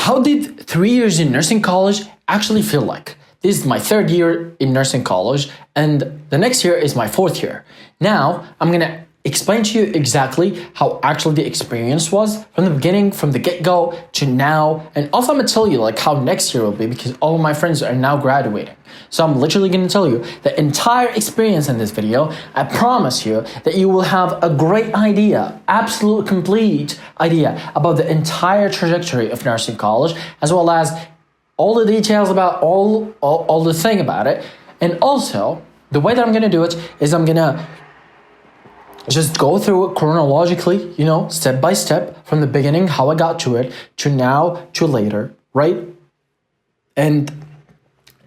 how did 3 years in nursing college actually feel like? This is my 3rd year in nursing college, and the next year is my 4th year. Now, I'm gonna explain to you exactly how actually the experience was from the beginning, from the get-go to now, and also I'm gonna tell you like how next year will be because all of my friends are now graduating. So I'm literally gonna tell you the entire experience in this video. I promise you that you will have a great idea, absolute complete idea about the entire trajectory of nursing college, as well as all the details about all the thing about it. And also, the way that I'm gonna do it is I'm gonna just go through it chronologically, you know, step by step, from the beginning, how I got to it, to now, to later, right? And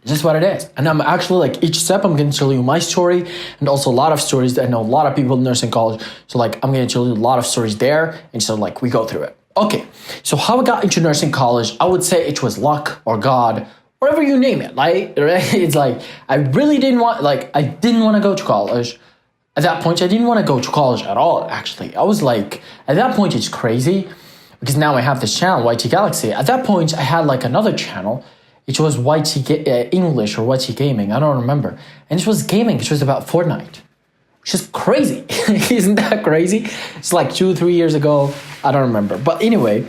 just what it is. And I'm actually like, each step, I'm going to tell you my story and also a lot of stories that I know a lot of people in nursing college. So like, I'm going to tell you a lot of stories there. And so like, we go through it. Okay, so how I got into nursing college, I would say it was luck or God, whatever you name it, right? It's like, I really didn't want, like, I didn't want to go to college. At that point, I didn't want to go to college at all, actually. I was like, at that point, it's crazy because now I have this channel, WhiTeeee Galaxy. At that point, I had like another channel. It was WhiTeeee English or WhiTeeee Gaming. I don't remember. And it was gaming. It was about Fortnite, which is crazy. Isn't that crazy? It's like 2-3 years ago. I don't remember. But anyway,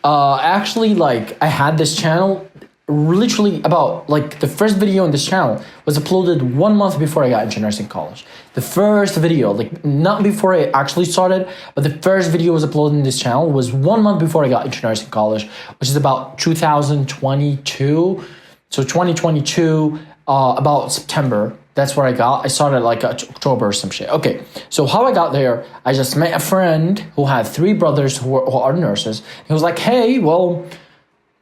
actually, like, I had this channel literally about, like, the first video on this channel was uploaded 1 month before I got into nursing college. The first video, like, not before I actually started, but the first video was uploaded in this channel was 1 month before I got into nursing college, which is about 2022. So 2022, about September, that's where I started like October or some shit. Okay, so how I got there, I just met a friend who had 3 brothers who are nurses. He was like, hey, well,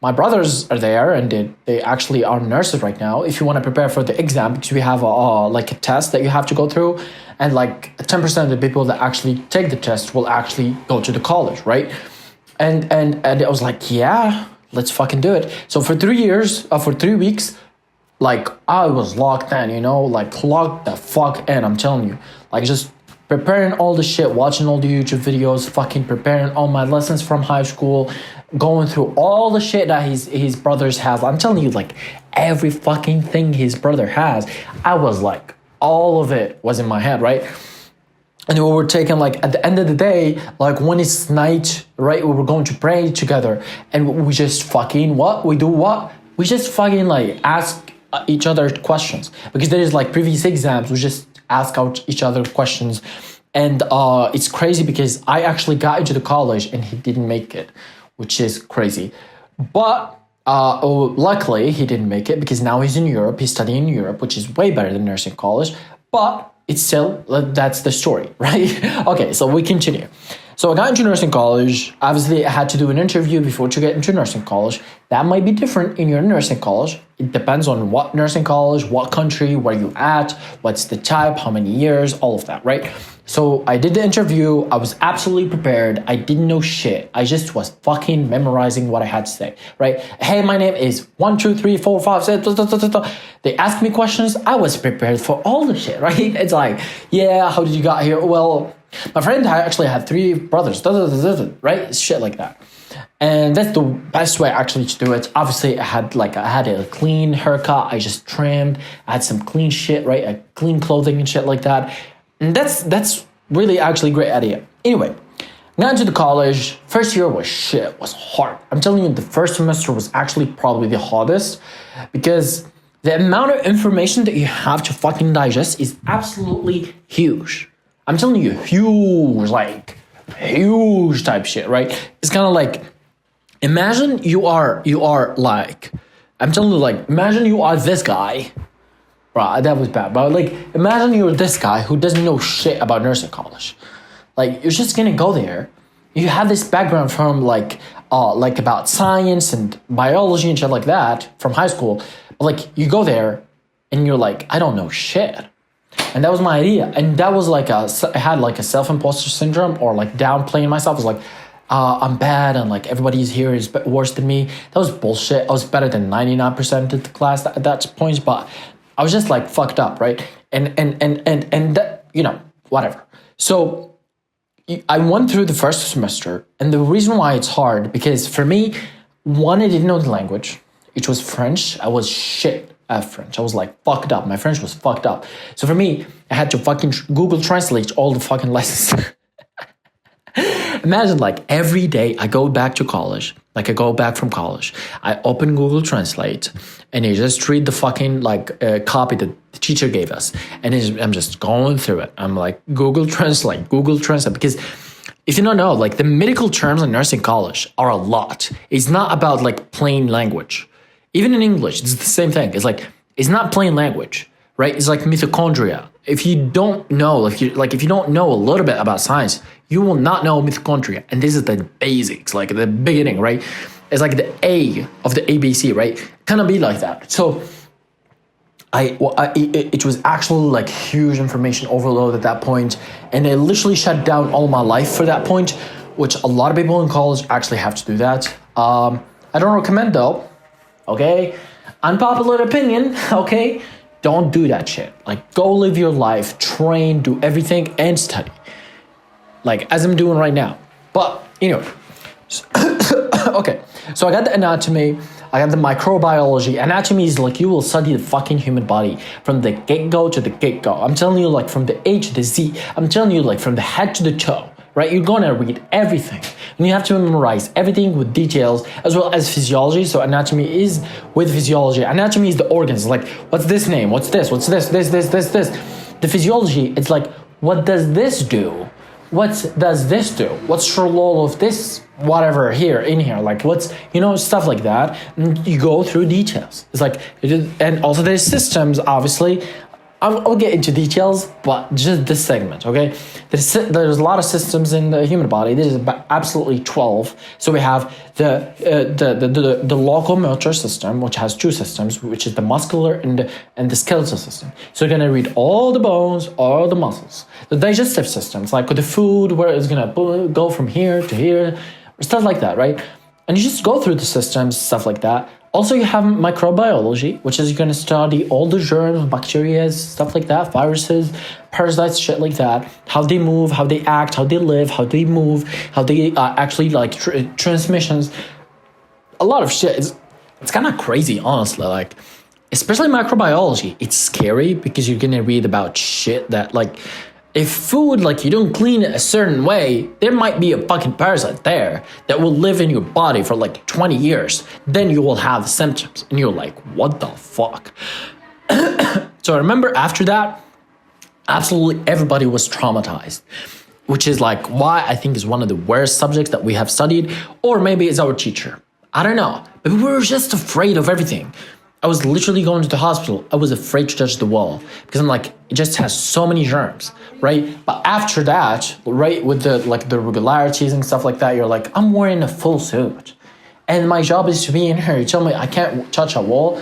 my brothers are there and they actually are nurses right now. If you want to prepare for the exam, because we have like a test that you have to go through, and like 10% of the people that actually take the test will actually go to the college, right? And I was like, yeah, let's fucking do it. So for 3 years, for 3 weeks, like I was locked in, you know, like locked the fuck in, I'm telling you. Like just preparing all the shit, watching all the YouTube videos, fucking preparing all my lessons from high school, going through all the shit that his brothers have. I'm telling you, like every fucking thing his brother has, I was like, all of it was in my head, right? And we were taking, like, at the end of the day, like when it's night, right, we were going to pray together, and we just fucking, we just fucking like ask each other questions, because there is like previous exams, we just ask out each other questions. And it's crazy because I actually got into the college and he didn't make it, which is crazy. But luckily he didn't make it because now he's in Europe, he's studying in Europe, which is way better than nursing college. But it's still, that's the story, right? Okay, so we continue. So I got into nursing college. Obviously, I had to do an interview before to get into nursing college. That might be different in your nursing college. It depends on what nursing college, what country, where you at, what's the type, how many years, all of that, right? So I did the interview. I was absolutely prepared. I didn't know shit. I just was fucking memorizing what I had to say, right? Hey, my name is 1, 2, 3, 4, 5, 6. They asked me questions. I was prepared for all the shit, right? It's like, yeah, how did you get here? Well, my friend actually had 3 brothers, right? Shit like that. And that's the best way actually to do it. Obviously, I had a clean haircut. I just trimmed. I had some clean shit, right? Clean clothing and shit like that. And that's really actually a great idea. Anyway, got into the college. First year was shit, was hard. I'm telling you, the first semester was actually probably the hardest because the amount of information that you have to fucking digest is absolutely huge. I'm telling you, huge, like huge type shit, right? It's kind of like, imagine you are like, I'm telling you, like, imagine you are this guy. Bro, that was bad. But like, imagine you're this guy who doesn't know shit about nursing college. Like, you're just gonna go there. You have this background from like about science and biology and shit like that from high school. But like, you go there and you're like, I don't know shit. And that was my idea. And that was like I had like a self-imposter syndrome, or like downplaying myself. I was like, I'm bad and like everybody's here is worse than me. That was bullshit. I was better than 99% of the class at that point, but I was just like fucked up, right? And that, you know, whatever. So I went through the first semester, and the reason why it's hard, because for me, One, I didn't know the language. It was French. I was shit at French. I was like fucked up. My French was fucked up. So for me, I had to fucking Google Translate all the fucking lessons. Imagine like every day I go back to college, like I go back from college, I open Google Translate and I just read the fucking copy that the teacher gave us. And I'm just going through it. I'm like, Google Translate. Because if you don't know, like the medical terms in nursing college are a lot. It's not about like plain language. Even in English, it's the same thing. It's like, it's not plain language, right? It's like mitochondria. If you don't know, if you don't know a little bit about science, you will not know mitochondria. And this is the basics, like the beginning, right? It's like the A of the ABC, right? Kind of be like that. So it was actually like huge information overload at that point. And it literally shut down all my life for that point, which a lot of people in college actually have to do that. I don't recommend though, okay? Unpopular opinion, okay? Don't do that shit. Like, go live your life, train, do everything, and study. Like, as I'm doing right now. But, anyway. Okay, so I got the anatomy, I got the microbiology. Anatomy is like, you will study the fucking human body from the get-go to the get-go. I'm telling you, like, from the A to the Z. I'm telling you, like, from the head to the toe. Right? You're gonna read everything. And you have to memorize everything with details as well as physiology. So anatomy is with physiology. Anatomy is the organs. Like, what's this name? What's this? What's this? This. The physiology, it's like, what does this do? What does this do? What's the role of this? Whatever here, in here. Like, what's, stuff like that. And you go through details. It's like, and also there's systems, obviously. I'll get into details, but just this segment, okay? There's a lot of systems in the human body. There's about absolutely 12. So we have the locomotor system, which has two systems, which is the muscular and the skeletal system. So you're gonna read all the bones, all the muscles. The digestive system, it's like with the food, where it's gonna go from here to here, stuff like that, right? And you just go through the systems, stuff like that. Also, you have microbiology, which is you're going to study all the germs, bacteria, stuff like that, viruses, parasites, shit like that, how they move, how they act, how they live, how they move, how they actually like transmissions. A lot of shit. It's kind of crazy, honestly. Like, especially microbiology. It's scary because you're going to read about shit that like, if food, like you don't clean it a certain way, there might be a fucking parasite there that will live in your body for like 20 years. Then you will have symptoms and you're like, what the fuck? So I remember after that, absolutely everybody was traumatized, which is like why I think is one of the worst subjects that we have studied, or maybe it's our teacher. I don't know, but we were just afraid of everything. I was literally going to the hospital. I was afraid to touch the wall because I'm like, it just has so many germs, right? But after that, right, with the regularities and stuff like that, you're like, I'm wearing a full suit. And my job is to be in here. You tell me I can't touch a wall.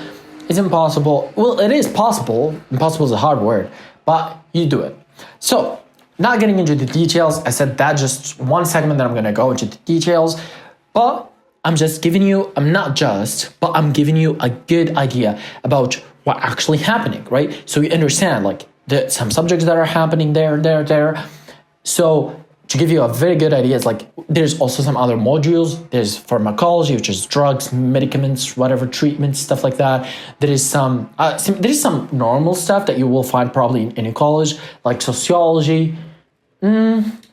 It's impossible. Well, it is possible. Impossible is a hard word, but you do it. So, not getting into the details. I said that just one segment that I'm going to go into the details, but I'm just giving you, but I'm giving you a good idea about what actually happening, right? So you understand like some subjects that are happening there. So to give you a very good idea, it's like there's also some other modules. There's pharmacology, which is drugs, medicaments, whatever treatments, stuff like that. There is some normal stuff that you will find probably in any college, like sociology.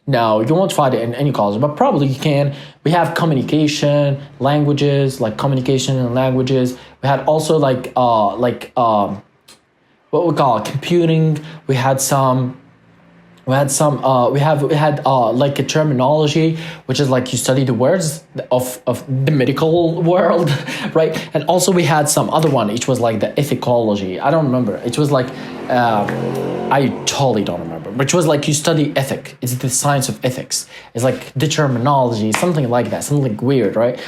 No, you won't find it in any college, but probably you can. We have communication, languages, like communication and languages. We had also like what we call computing. We had like a terminology, which is like you study the words of the medical world, right? And also we had some other one, which was like the ethicology. I don't remember. It was like, I totally don't remember, which was like you study ethic. It's the science of ethics. It's like the terminology, something like that, something like weird, right?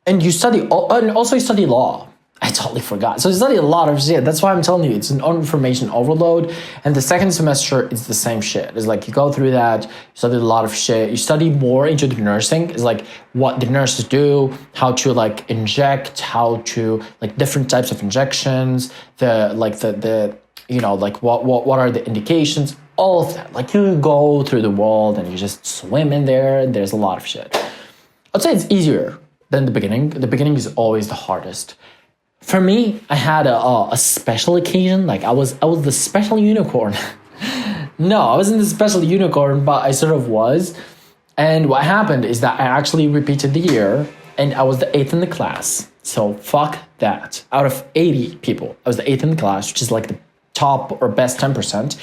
And you study, and also you study law. I totally forgot. So you study a lot of shit. That's why I'm telling you, it's an information overload. And the second semester, it's the same shit. It's like you go through that, you study a lot of shit. You study more into the nursing. It's like what the nurses do, how to like inject, how to like different types of injections, what are the indications, all of that. Like you go through the world and you just swim in there and there's a lot of shit. I'd say it's easier than the beginning. The beginning is always the hardest. For me, I had a special occasion. Like I was the special unicorn. No, I wasn't the special unicorn, but I sort of was. And what happened is that I actually repeated the year, and I was the 8th in the class. So fuck that. Out of 80 people, I was the 8th in the class, which is like the top or best 10%.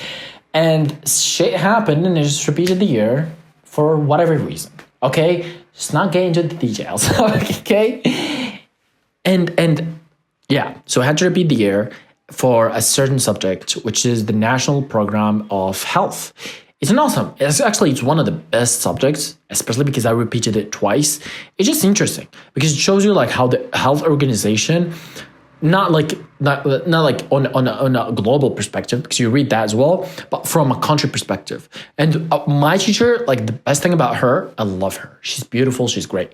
And shit happened, and I just repeated the year for whatever reason. Okay, just not get into the details. Okay, and yeah, so I had to repeat the year for a certain subject, which is the National Program of Health. It's it's one of the best subjects, especially because I repeated it twice. It's just interesting because it shows you like how the health organization, not like on a global perspective, because you read that as well, but from a country perspective. And my teacher, like the best thing about her, I love her. She's beautiful. She's great.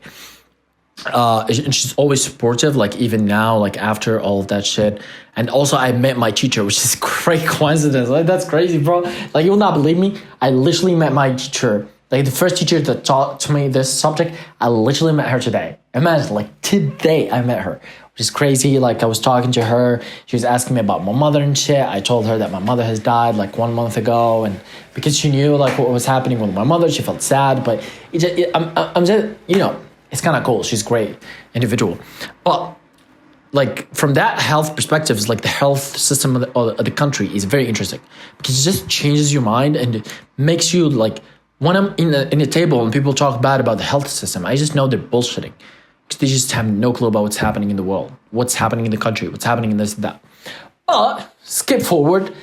And she's always supportive, like even now, like after all of that shit. And also I met my teacher, which is a great coincidence. Like that's crazy, bro. Like you will not believe me. I literally met my teacher, like the first teacher that taught to me this subject. I literally met her today. Imagine, like today I met her, which is crazy. Like I was talking to her. She was asking me about my mother and shit. I told her that my mother has died like 1 month ago. And because she knew like what was happening with my mother, she felt sad. But I'm just, you know, it's kind of cool. She's great individual. But like from that health perspective, it's like the health system of the country is very interesting because it just changes your mind and it makes you like, when I'm in the table and people talk bad about the health system, I just know they're bullshitting because they just have no clue about what's happening in the world, what's happening in the country, what's happening in this and that. But skip forward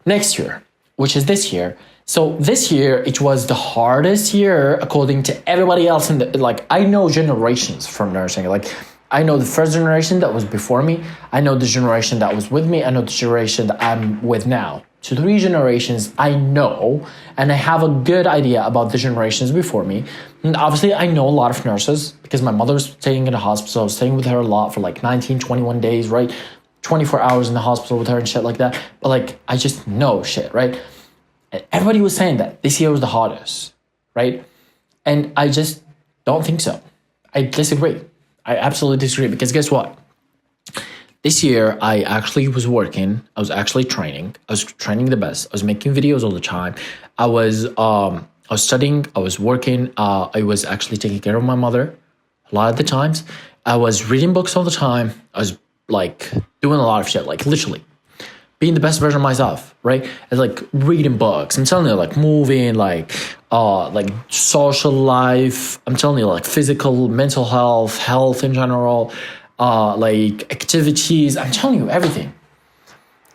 next year, which is this year. So this year, it was the hardest year according to everybody else in the, like, I know generations from nursing. Like, I know the first generation that was before me. I know the generation that was with me. I know the generation that I'm with now. So 3 generations I know, and I have a good idea about the generations before me. And obviously, I know a lot of nurses because my mother was staying in the hospital. I was staying with her a lot for like 19, 21 days, right? 24 hours in the hospital with her and shit like that. But like, I just know shit, right? And everybody was saying that this year was the hardest, right? And I just don't think so. I disagree. I absolutely disagree because guess what? This year, I actually was working. I was actually training. I was training the best. I was making videos all the time. I was studying. I was working. I was actually taking care of my mother a lot of the times. I was reading books all the time. I was like doing a lot of shit, like literally being the best version of myself, right? And like reading books. I'm telling you, like moving, like social life. I'm telling you, like physical, mental health in general, like activities. I'm telling you everything.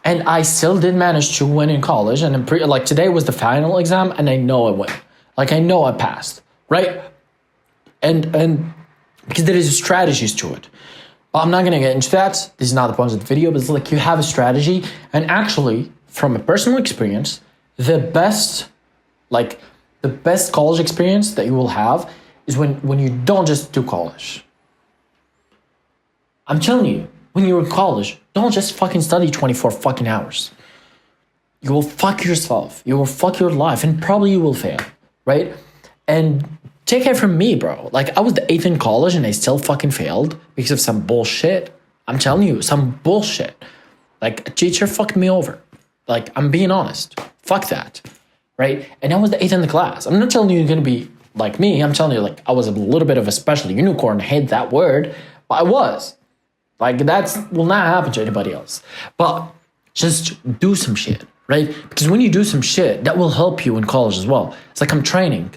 And I still did manage to win in college. And I'm like today was the final exam, and I know I won. Like I know I passed, right? And because there is strategies to it. But I'm not going to get into that. This is not the point of the video, but it's like you have a strategy. And actually, from a personal experience, the best college experience that you will have is when you don't just do college. I'm telling you, when you're in college, don't just fucking study 24 fucking hours. You will fuck yourself. You will fuck your life, and probably you will fail, right? And take it from me, bro. Like, I was the 8th in college and I still fucking failed because of some bullshit. I'm telling you, some bullshit. Like, a teacher fucked me over. Like, I'm being honest. Fuck that, right? And I was the 8th in the class. I'm not telling you you're going to be like me. I'm telling you, like, I was a little bit of a special unicorn. I hate that word, but I was. Like, that will not happen to anybody else. But just do some shit, right? Because when you do some shit, that will help you in college as well. It's like I'm training.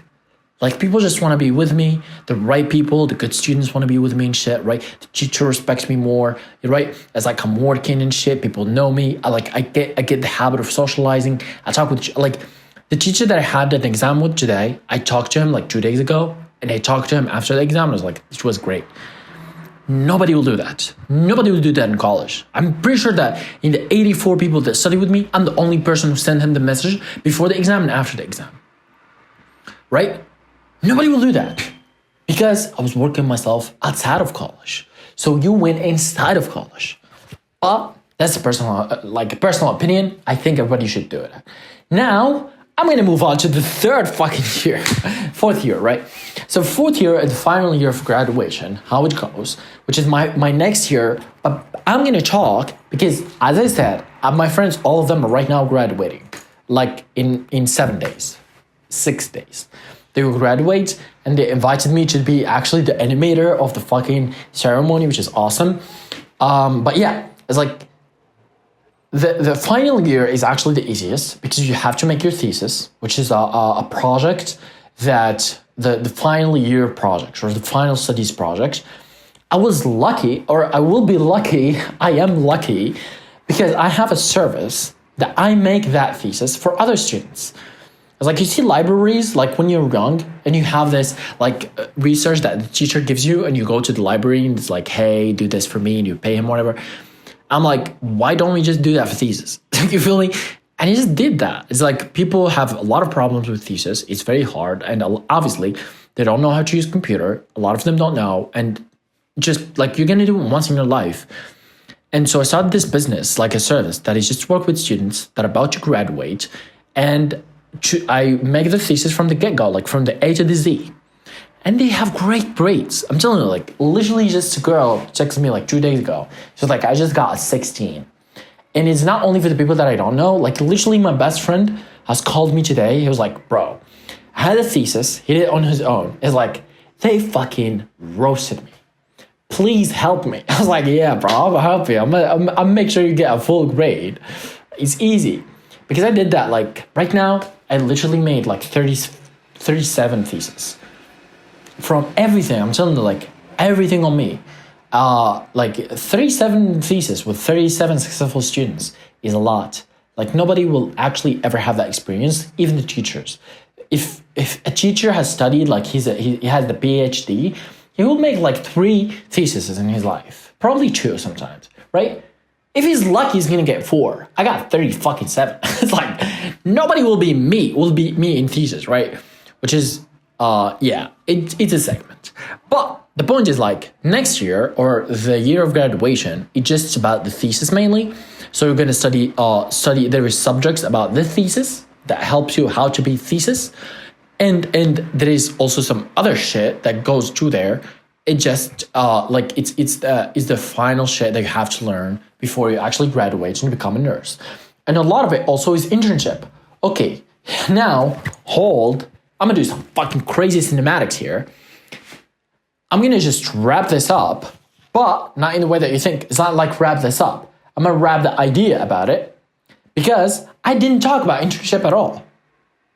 Like, people just want to be with me. The right people, the good students want to be with me and shit, right? The teacher respects me more, right? As like I'm working and shit, people know me. I get the habit of socializing. I talk with, like, the teacher that I had an exam with today, I talked to him like 2 days ago, and I talked to him after the exam. I was like, this was great. Nobody will do that. Nobody will do that in college. I'm pretty sure that in the 84 people that study with me, I'm the only person who sent him the message before the exam and after the exam, right? Nobody will do that because I was working myself outside of college. So you went inside of college. But that's a personal opinion. I think everybody should do it. Now, I'm going to move on to the fourth year, right? So fourth year, the final year of graduation, how it goes, which is my next year. But I'm gonna talk because, as I said, my friends, all of them are right now graduating, like in 7 days, 6 days. They will graduate, and they invited me to be actually the animator of the fucking ceremony, which is awesome. But yeah, it's like the final year is actually the easiest because you have to make your thesis, which is a project that the final year project or the final studies project. I was lucky, or I will be lucky, I am lucky, because I have a service that I make that thesis for other students. It's like, you see libraries, like when you're young and you have this like research that the teacher gives you and you go to the library and it's like, hey, do this for me, and you pay him whatever. I'm like, why don't we just do that for thesis? You feel me? And he just did that. It's like, people have a lot of problems with thesis. It's very hard. And obviously they don't know how to use computer. A lot of them don't know. And just like, you're going to do it once in your life. And so I started this business, like a service that is just to work with students that are about to graduate. And I make the thesis from the get-go, like from the A to the Z. And they have great grades. I'm telling you, like, literally just a girl texted me like 2 days ago. She's like, I just got a 16. And it's not only for the people that I don't know. Like, literally my best friend has called me today. He was like, bro, I had a thesis. He did it on his own. It's like, they fucking roasted me. Please help me. I was like, yeah, bro, I'll help you. I'll make sure you get a full grade. It's easy. Because I did that, like, right now, I literally made like 37 theses. From everything, I'm telling you, like, everything on me. Like, 37 theses with 37 successful students is a lot. Like, nobody will actually ever have that experience, even the teachers. If a teacher has studied, like, he has the PhD, he will make like 3 theses in his life. Probably 2 sometimes, right? If he's lucky, he's gonna get 4. I got 37. It's like, nobody will be me in thesis, right? Which is, yeah, it's a segment. But the point is, like, next year or the year of graduation, it's just about the thesis mainly. So you're gonna study. There is subjects about the thesis that helps you how to be thesis, and there is also some other shit that goes to there. It just like it's the final shit that you have to learn before you actually graduate and become a nurse. And a lot of it also is internship. Okay, now hold. I'm gonna do some fucking crazy cinematics here. I'm gonna just wrap this up, but not in the way that you think. It's not like wrap this up. I'm gonna wrap the idea about it because I didn't talk about internship at all.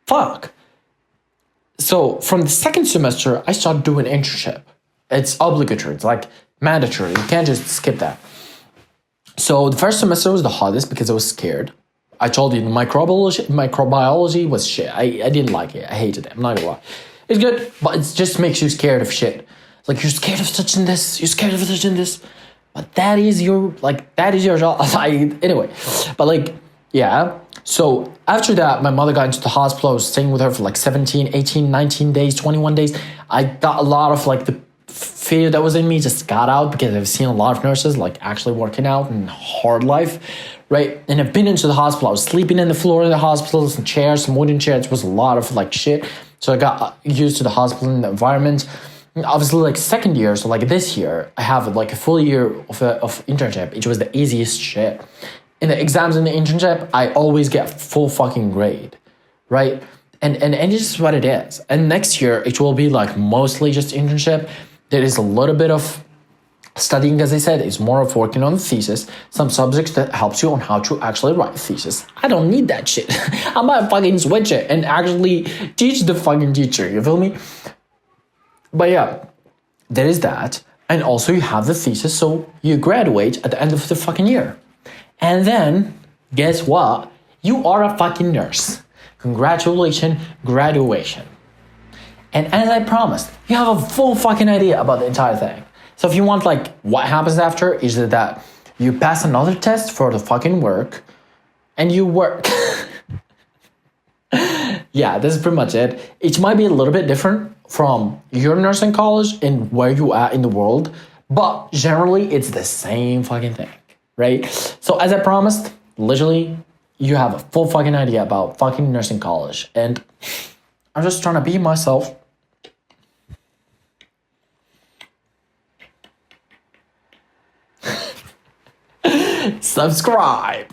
Fuck. So from the second semester, I started doing internship. It's obligatory. It's like mandatory. You can't just skip that. So the first semester was the hardest because I was scared. I told you microbiology was shit. I didn't like it. I hated it. I'm not gonna lie. It's good, but it just makes you scared of shit. Like, you're scared of touching this. You're scared of touching this. But that is your job. Anyway, but like, yeah. So after that, my mother got into the hospital. I was staying with her for like 17, 18, 19 days, 21 days. I got a lot of like the fear that was in me just got out because I've seen a lot of nurses like actually working out in hard life, right? And I've been into the hospital. I was sleeping in the floor of the hospital, some chairs, some wooden chairs. It was a lot of like shit. So I got used to the hospital and the environment. And obviously, like second year, so like this year, I have like a full year of internship. It was the easiest shit. In the exams in the internship, I always get full fucking grade, right? And it's just what it is. And next year, it will be like mostly just internship. There is a little bit of studying, as I said. It's more of working on the thesis, some subjects that helps you on how to actually write a thesis. I don't need that shit. I might fucking switch it and actually teach the fucking teacher, you feel me? But yeah, there is that. And also you have the thesis, so you graduate at the end of the fucking year. And then, guess what? You are a fucking nurse. Congratulations, graduation. And as I promised, you have a full fucking idea about the entire thing. So if you want, like, what happens after is that you pass another test for the fucking work and you work. Yeah, this is pretty much it. It might be a little bit different from your nursing college and where you are in the world, but generally it's the same fucking thing, right? So as I promised, literally, you have a full fucking idea about fucking nursing college. And I'm just trying to be myself. Subscribe.